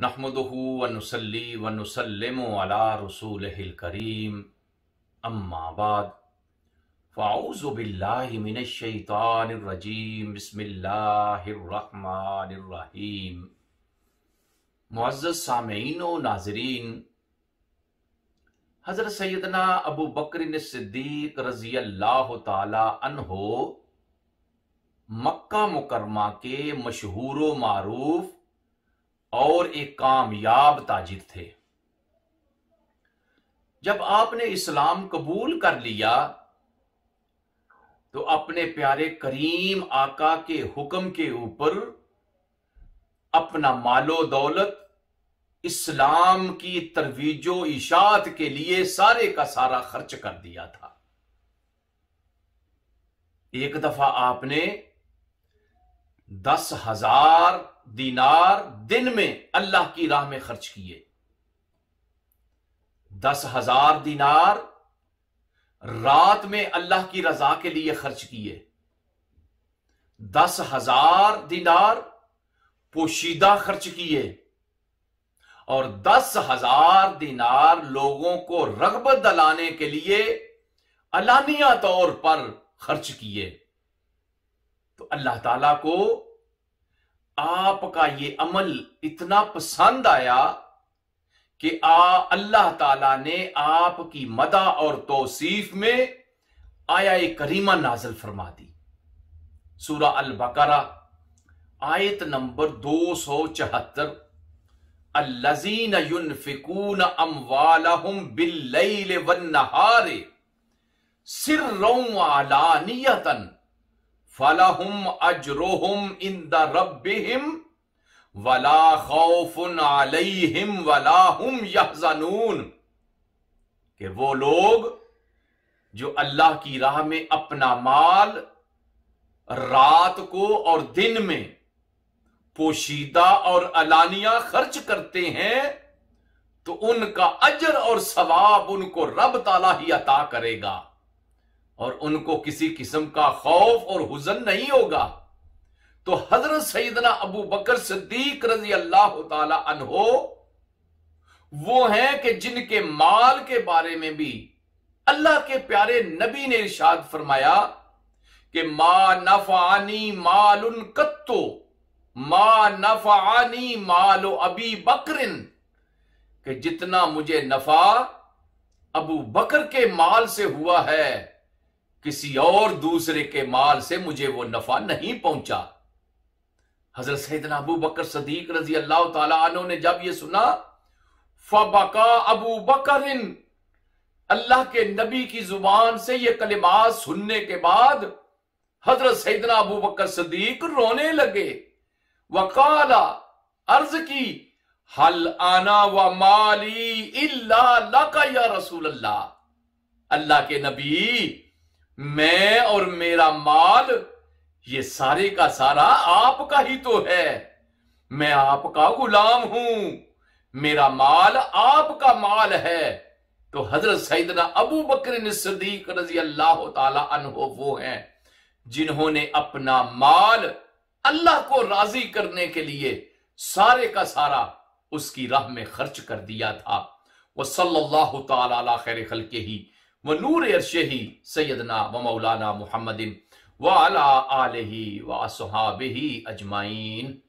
नहमदुहु व नुसल्ली व नुसल्लिमु अला रसूलिहिल करीम, अम्मा बाद, फ़अऊज़ु बिल्लाहि मिनश शैतानिर रजीम, बिस्मिल्लाहिर रहमानिर रहीम। मुअज़्ज़ज़ सामीईन व नाज़रीन, हज़रत सैयदना अबू बकर सिद्दीक़ रज़ियल्लाहु ताला अन्हो मक्का मुकरमा के मशहूर व मारूफ और एक कामयाब ताजिर थे। जब आपने इस्लाम कबूल कर लिया तो अपने प्यारे करीम आका के हुक्म के ऊपर अपना मालो दौलत इस्लाम की तरवीजो इशाअत के लिए सारे का सारा खर्च कर दिया था। एक दफा आपने 10,000 दीनार दिन में अल्लाह की राह में खर्च किए। 10,000 दीनार रात में अल्लाह की रजा के लिए खर्च किए। 10,000 दीनार पोशीदा खर्च किए और 10,000 दीनार लोगों को रग़बत दिलाने के लिए अलानिया तौर पर खर्च किए। तो अल्लाह ताला को आपका ये अमल इतना पसंद आया कि अल्लाह ताला ने आपकी मदा और तौसीफ में आया करीमा नाज़िल फरमा दी। सूरा अल बकरा आयत नंबर 274, अल्लज़ीना युनफ़िकून अम्वालहुम बिल्लैल वन्नहार सिर्रन व अलानियतन फलहुम अज्रुहुम इंदा रब्बिहिम वला खौफुन अलैहिम वला हुम यहज़नून। कि वो लोग जो अल्लाह की राह में अपना माल रात को और दिन में पोशीदा और अलानिया खर्च करते हैं तो उनका अजर और सवाब उनको रब ताला ही अता करेगा और उनको किसी किस्म का खौफ और हुज़न नहीं होगा। तो हजरत सैयदना अबू बकर सिद्दीक रज़ी अल्लाह ताला अन्हो वो हैं कि जिनके माल के बारे में भी अल्लाह के प्यारे नबी ने इरशाद फरमाया कि मा नफ़अनी मालुन कत्तो मा नफ़अनी मालो अबी बकरिन, कि जितना मुझे नफा अबू बकर के माल से हुआ है किसी और दूसरे के माल से मुझे वो नफा नहीं पहुंचा। हजरत सैयदना अबू बकर सिद्दीक रज़ी अल्लाह ताला अन्हु ने जब ये सुना, फबका अबू बकरिन, अल्लाह के नबी की जुबान से ये कलिमात सुनने के बाद हजरत सैयदना अबू बकर सिद्दीक रोने लगे। वकाला, अर्ज की, हल आना व माली इल्ला लका या रसूल अल्लाह, अल्लाह के नबी मैं और मेरा माल ये सारे का सारा आपका ही तो है। मैं आपका गुलाम हूं, मेरा माल आपका माल है। तो हजरत सैयदना अबू बकर सिद्दीक रज़ी अल्लाह ताला अन्हो वो हैं जिन्होंने अपना माल अल्लाह को राजी करने के लिए सारे का सारा उसकी राह में खर्च कर दिया था। वह सल्लल्लाहु ताला अला खैर खल्क़िही व नूर अर्शिही सैयदना व मौलाना मुहम्मदिन व अला आलिही व अस्हाबिही अजमाइन।